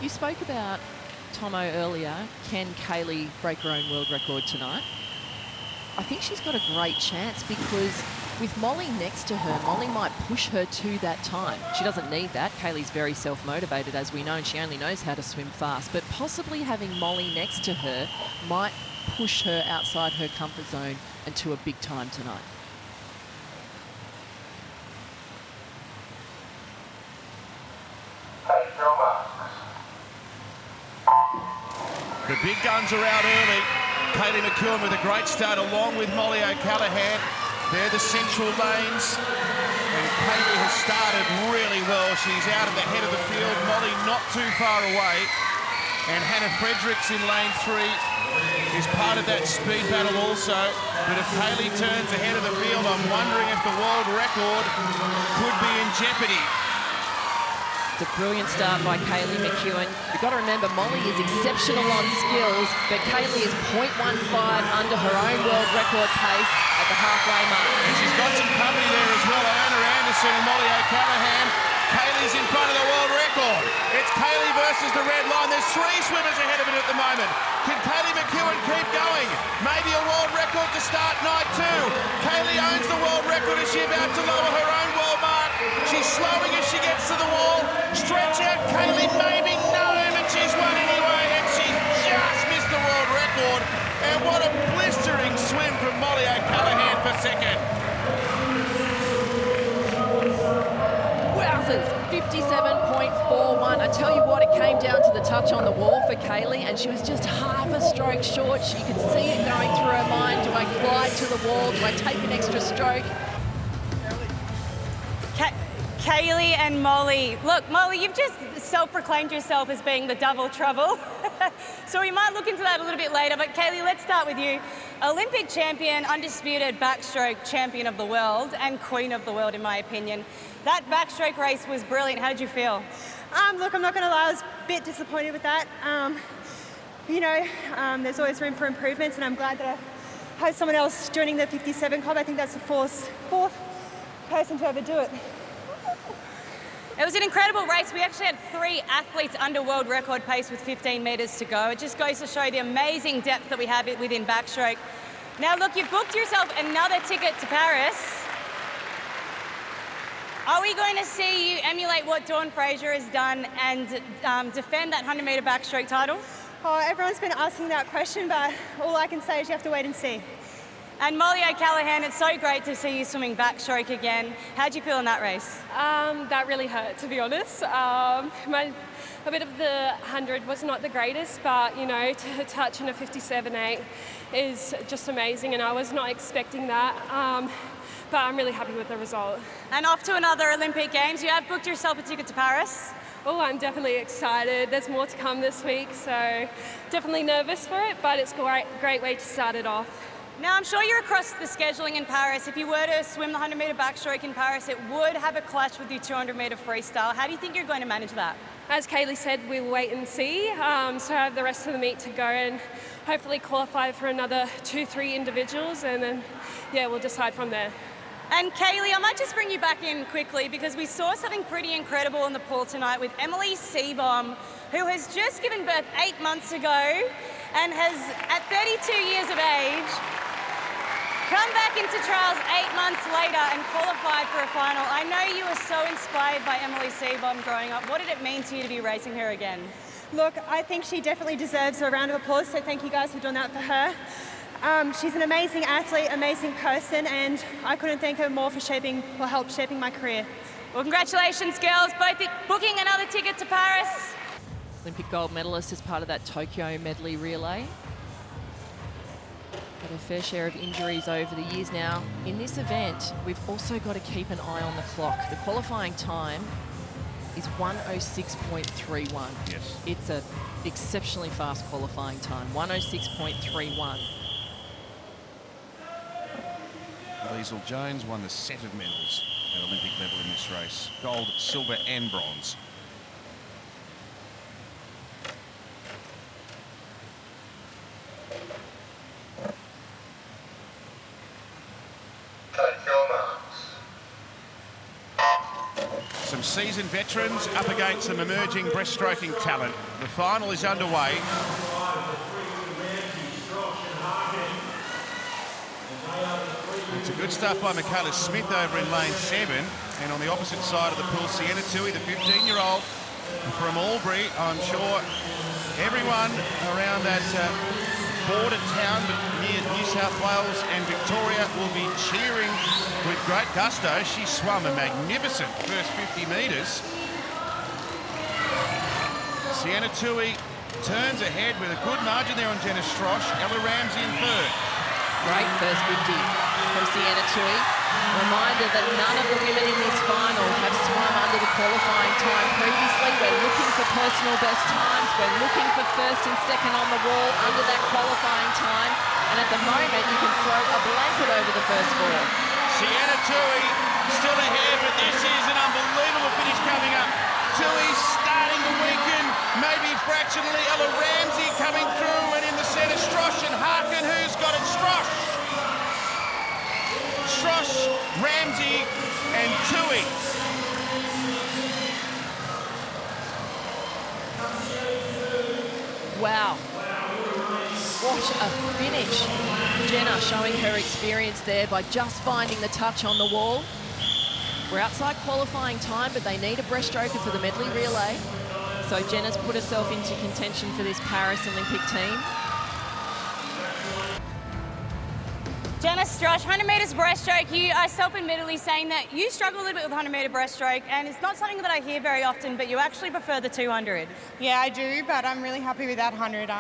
You spoke about Tomo earlier. Can Kaylee break her own world record tonight? I think she's got a great chance because with Mollie next to her, Mollie might push her to that time. She doesn't need that. Kaylee's very self-motivated, as we know, and she only knows how to swim fast. But possibly having Mollie next to her might push her outside her comfort zone and to a big time tonight. The big guns are out early. Kaylee McKeown with a great start along with Mollie O'Callaghan. They're the central lanes. And Kaylee has started really well. She's out at the head of the field. Mollie not too far away. And Hannah Fredericks in lane 3 is part of that speed battle also. But if Kaylee turns ahead of the field, I'm wondering if the world record could be in jeopardy. It's a brilliant start by Kaylee McKeown. You've got to remember, Mollie is exceptional on skills, but Kaylee is 0.15 under her own world record pace at the halfway mark. And she's got some company there as well, Anna Anderson and Mollie O'Callaghan. Kaylee's in front of the world record. It's Kaylee versus the red line. There's 3 swimmers ahead of it at the moment. Can Kaylee McKeown keep going? Maybe a world record to start night 2. Kaylee owns the world record. Is she about to lower her own world mark? She's slowing as she gets to the wall. Stretch out, Kaylee, maybe no, but she's won anyway, and she just missed the world record. And what a blistering swim from Mollie O'Callaghan for second. Wowzers, 57.41. I tell you what, it came down to the touch on the wall for Kaylee, and she was just half a stroke short. You could see it going through her mind. Do I glide to the wall? Do I take an extra stroke? Kaylee and Mollie. Look, Mollie, you've just self-proclaimed yourself as being the double trouble. So we might look into that a little bit later, but Kaylee, let's start with you. Olympic champion, undisputed backstroke champion of the world, and queen of the world, in my opinion. That backstroke race was brilliant. How did you feel? Look, I'm not going to lie, I was a bit disappointed with that. There's always room for improvements, and I'm glad that I had someone else joining the 57 club. I think that's the fourth person to ever do it. It was an incredible race. We actually had 3 athletes under world record pace with 15 metres to go. It just goes to show the amazing depth that we have within backstroke. Now, look, you've booked yourself another ticket to Paris. Are we going to see you emulate what Dawn Fraser has done and defend that 100-metre backstroke title? Oh, everyone's been asking that question, but all I can say is you have to wait and see. And Mollie O'Callaghan, it's so great to see you swimming backstroke again. How'd you feel in that race? That really hurt, to be honest. A bit of the 100 was not the greatest, but, you know, to touch in a 57.8 is just amazing, and I was not expecting that. But I'm really happy with the result. And off to another Olympic Games. You have booked yourself a ticket to Paris. Oh, I'm definitely excited. There's more to come this week, so definitely nervous for it, but it's a great way to start it off. Now, I'm sure you're across the scheduling in Paris. If you were to swim the 100-metre backstroke in Paris, it would have a clash with your 200-metre freestyle. How do you think you're going to manage that? As Kaylee said, we'll wait and see. So I have the rest of the meet to go and hopefully qualify for another 2-3 individuals, and then, yeah, we'll decide from there. And Kaylee, I might just bring you back in quickly because we saw something pretty incredible in the pool tonight with Emily Seebohm, who has just given birth 8 months ago and has, at 32 years of age, come back into trials 8 months later and qualified for a final. I know you were so inspired by Emily Seebohm growing up. What did it mean to you to be racing her again? Look, I think she definitely deserves a round of applause, so thank you guys for doing that for her. She's an amazing athlete, amazing person, and I couldn't thank her more for help shaping my career. Well, congratulations, girls, both booking another ticket to Paris. Olympic gold medalist as part of that Tokyo medley relay. Had a fair share of injuries over the years now. In this event, we've also got to keep an eye on the clock. The qualifying time is 1:06.31. Yes. It's an exceptionally fast qualifying time, 1:06.31. Liesl Jones won the set of medals at Olympic level in this race. Gold, silver and bronze. Some seasoned veterans up against some emerging breaststroking talent. The final is underway. It's a good start by Michaela Smith over in lane 7. And on the opposite side of the pool, Sienna Tui, the 15-year-old from Albury. I'm sure everyone around that border town near New South Wales and Victoria will be cheering with great gusto. She swam a magnificent first 50 metres. Sienna Tui turns ahead with a good margin there on Jenna Strosh. Ella Ramsey in third. Great first 50 from Sienna Tui. Reminder that none of the women in this final have swum under the qualifying time previously. We're looking for personal best times. We're looking for first and second on the wall under that qualifying time. And at the moment, you can throw a blanket over the first four. Sienna Tui still ahead, but this is an unbelievable finish coming up. Tui starting to weaken, maybe fractionally. Ella Ramsey coming through, and in the centre, Strosh and Harkin. Who's got it? Strosh. Strosh, Ramsey, and Tui. Wow. What a finish. Jenna showing her experience there by just finding the touch on the wall. We're outside qualifying time, but they need a breaststroker for the medley relay. So Jenna's put herself into contention for this Paris Olympic team. Jenna Strosh, 100 metres breaststroke. You are self-admittedly saying that you struggle a little bit with 100 metre breaststroke, and it's not something that I hear very often, but you actually prefer the 200. Yeah, I do, but I'm really happy with that 100.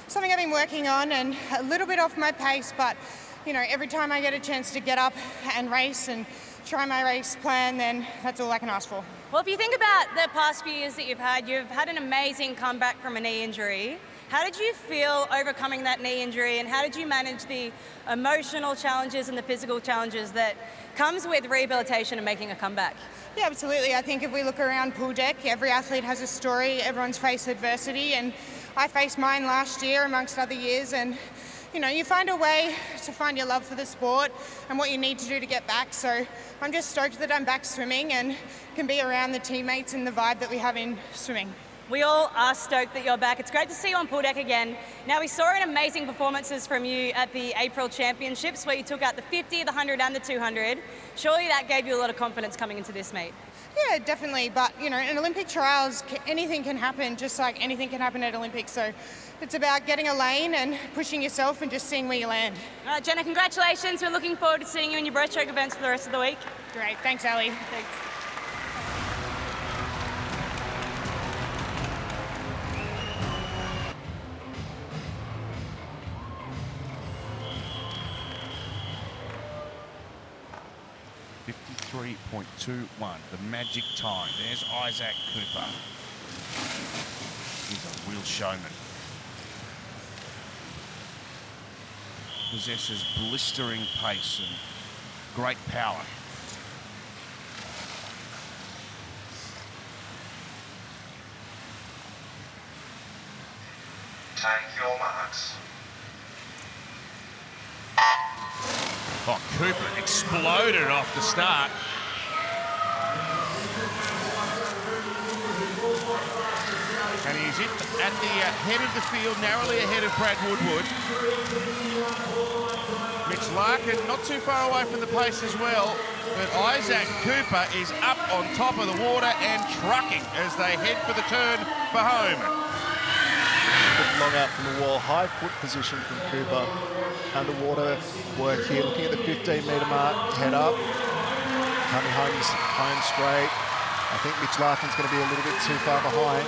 Something I've been working on and a little bit off my pace, but you know, every time I get a chance to get up and race and try my race plan, then that's all I can ask for. Well, if you think about the past few years that you've had an amazing comeback from a knee injury. How did you feel overcoming that knee injury, and how did you manage the emotional challenges and the physical challenges that comes with rehabilitation and making a comeback? Yeah, absolutely. I think if we look around pool deck, every athlete has a story. Everyone's faced adversity, and I faced mine last year amongst other years, and you know, you find a way to find your love for the sport and what you need to do to get back. So I'm just stoked that I'm back swimming and can be around the teammates and the vibe that we have in swimming. We all are stoked that you're back. It's great to see you on pool deck again. Now, we saw an amazing performances from you at the April Championships where you took out the 50, the 100 and the 200. Surely that gave you a lot of confidence coming into this meet. Yeah, definitely. But, you know, in Olympic trials, anything can happen, just like anything can happen at Olympics. So it's about getting a lane and pushing yourself and just seeing where you land. All right, Jenna, congratulations. We're looking forward to seeing you in your breaststroke events for the rest of the week. Great. Thanks, Ali. Thanks. .21, the magic time. There's Isaac Cooper. He's a real showman. Possesses blistering pace and great power. Take your marks. Oh, Cooper exploded off the start. And he's at the head of the field, narrowly ahead of Brad Woodward. Mitch Larkin not too far away from the pace as well, but Isaac Cooper is up on top of the water and trucking as they head for the turn for home. Long out from the wall, high foot position from Cooper. Underwater work here, looking at the 15-metre mark, head up. Coming home straight. I think Mitch Larkin's going to be a little bit too far behind.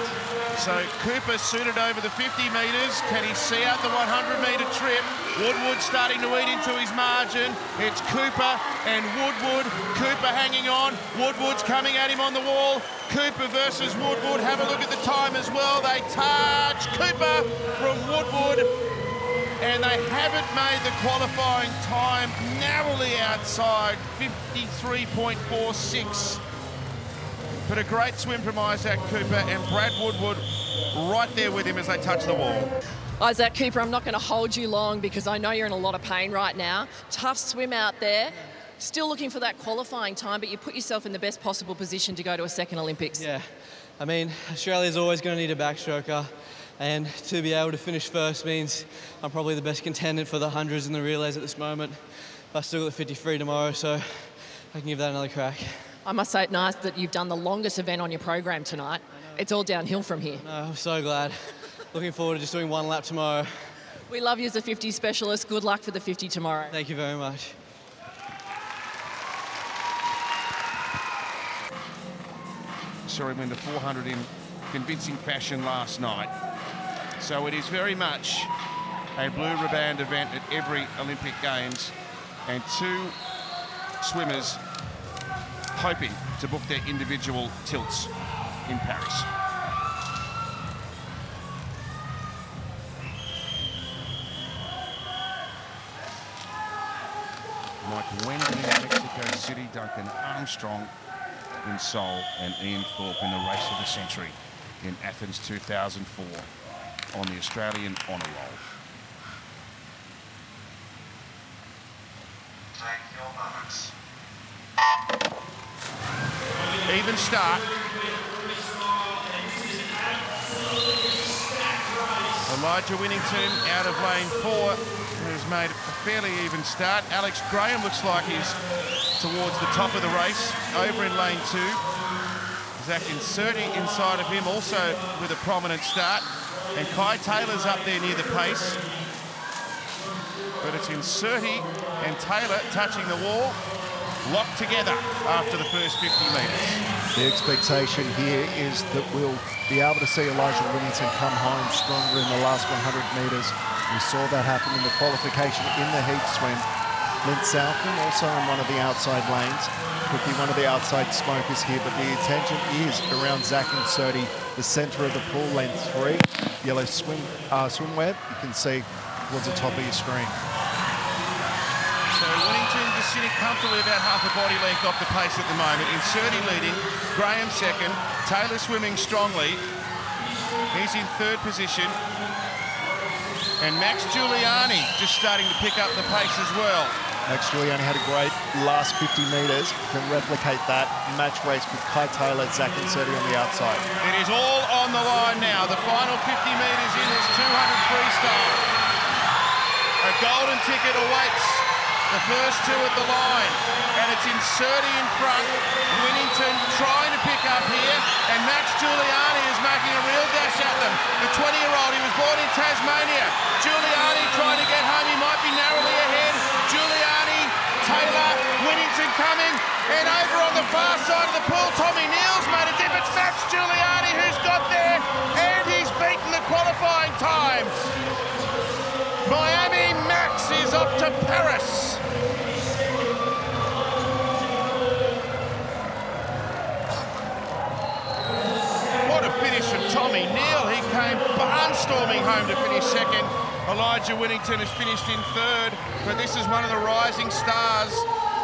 So Cooper suited over the 50 metres. Can he see out the 100-metre trip? Woodward starting to eat into his margin. It's Cooper and Woodward. Cooper hanging on. Woodward's coming at him on the wall. Cooper versus Woodward. Have a look at the time as well. They touch Cooper from Woodward. And they haven't made the qualifying time, narrowly outside, 53.46. But a great swim from Isaac Cooper and Brad Woodward right there with him as they touch the wall. Isaac Cooper, I'm not going to hold you long because I know you're in a lot of pain right now. Tough swim out there. Still looking for that qualifying time, but you put yourself in the best possible position to go to a second Olympics. Yeah, I mean, Australia's always going to need a backstroker, and to be able to finish first means I'm probably the best contender for the 100s and the relays at this moment. But I still got the 53 tomorrow, so I can give that another crack. I must say it's nice that you've done the longest event on your program tonight. It's all downhill from here. No, I'm so glad. Looking forward to just doing one lap tomorrow. We love you as a 50 specialist. Good luck for the 50 tomorrow. Thank you very much. Saw him win the 400 in convincing fashion last night. So it is very much a blue riband event at every Olympic Games, and two swimmers hoping to book their individual tilts in Paris. Mike Wendon in Mexico City, Duncan Armstrong in Seoul, and Ian Thorpe in the race of the century in Athens 2004 on the Australian honour roll. Take your marks. Even start. Elijah Winnington out of lane 4 has made a fairly even start. Alex Graham looks like he's towards the top of the race, over in lane 2. Zach Inserti inside of him, also with a prominent start. And Kai Taylor's up there near the pace. But it's Inserti and Taylor touching the wall, locked together after the first 50 metres. The expectation here is that we'll be able to see Elijah Winnington come home stronger in the last 100 metres. We saw that happen in the qualification in the heat swim. Lynn Southman also in one of the outside lanes. Could be one of the outside smokers here, but the attention is around Zach Inserti, the centre of the pool, lane 3. Yellow swimwear, you can see towards the top of your screen. So Winnington just sitting comfortably about half a body length off the pace at the moment. Inserti leading, Graham second, Taylor swimming strongly. He's in 3rd position. And Max Giuliani just starting to pick up the pace as well. Max Giuliani had a great last 50 metres. Can replicate that match race with Kai Taylor, Zach Inserti on the outside. It is all on the line now. The final 50 metres in this 200 freestyle. A golden ticket awaits the first two at the line. And it's Inserti in front. Winnington trying to pick up here. And Max Giuliani is making a real dash at them. The 20-year-old, he was born in Tasmania. Giuliani trying to get home. He might be narrowly ahead. Giuliani, Taylor, Winnington coming. And over on the far side of the pool, Tommy Neal's made a dip. It's Max Giuliani who's got there. And he's beaten the qualifying time. Miami Max is off to Paris. What a finish from Tommy Neal. He came barnstorming home to finish second. Elijah Winnington has finished in 3rd, but this is one of the rising stars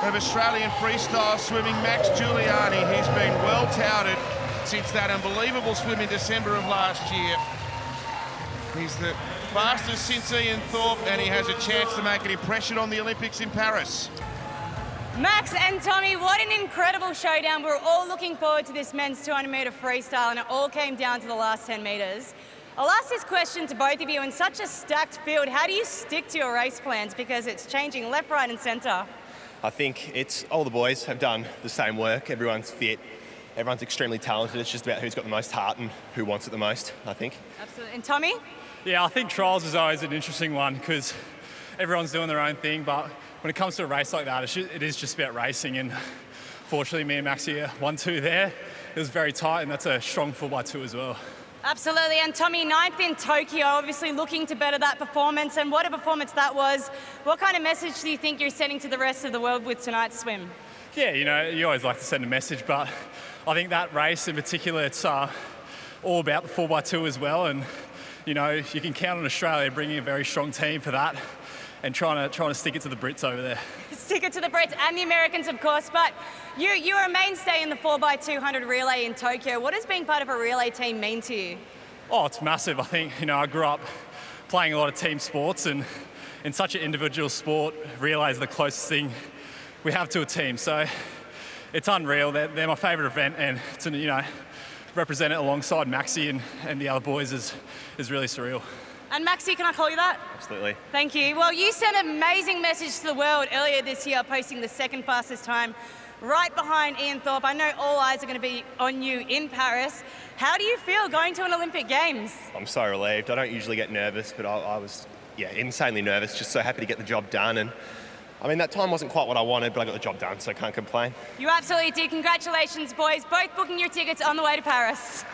of Australian freestyle swimming, Max Giuliani. He's been well touted since that unbelievable swim in December of last year. He's the fastest since Ian Thorpe, and he has a chance to make an impression on the Olympics in Paris. Max and Tommy, what an incredible showdown. We're all looking forward to this men's 200-metre freestyle, and it all came down to the last 10 metres. I'll ask this question to both of you. In such a stacked field, how do you stick to your race plans? Because it's changing left, right and centre. I think it's all the boys have done the same work. Everyone's fit. Everyone's extremely talented. It's just about who's got the most heart and who wants it the most, I think. Absolutely. And Tommy? Yeah, I think trials is always an interesting one because everyone's doing their own thing, but when it comes to a race like that, it is just about racing, and fortunately me and Max here 1-2 there. It was very tight, and that's a strong 4x2 as well. Absolutely, and Tommy, 9th in Tokyo, obviously looking to better that performance, and what a performance that was. What kind of message do you think you're sending to the rest of the world with tonight's swim? Yeah, you know, you always like to send a message, but I think that race in particular, it's all about the 4x2 as well, and you know, you can count on Australia bringing a very strong team for that and trying to stick it to the Brits over there. Stick it to the Brits and the Americans, of course, but you were a mainstay in the 4x200 relay in Tokyo. What does being part of a relay team mean to you? Oh, it's massive. I think, you know, I grew up playing a lot of team sports, and in such an individual sport, relay is the closest thing we have to a team. So it's unreal. They're my favourite event, and to, you know, represent it alongside Maxi and the other boys is really surreal. And Maxi, can I call you that? Absolutely. Thank you. Well, you sent an amazing message to the world earlier this year, posting the second fastest time right behind Ian Thorpe. I know all eyes are going to be on you in Paris. How do you feel going to an Olympic Games? I'm so relieved. I don't usually get nervous, but I was, insanely nervous. Just so happy to get the job done. And I mean, that time wasn't quite what I wanted, but I got the job done, so I can't complain. You absolutely did. Congratulations, boys. Both booking your tickets on the way to Paris.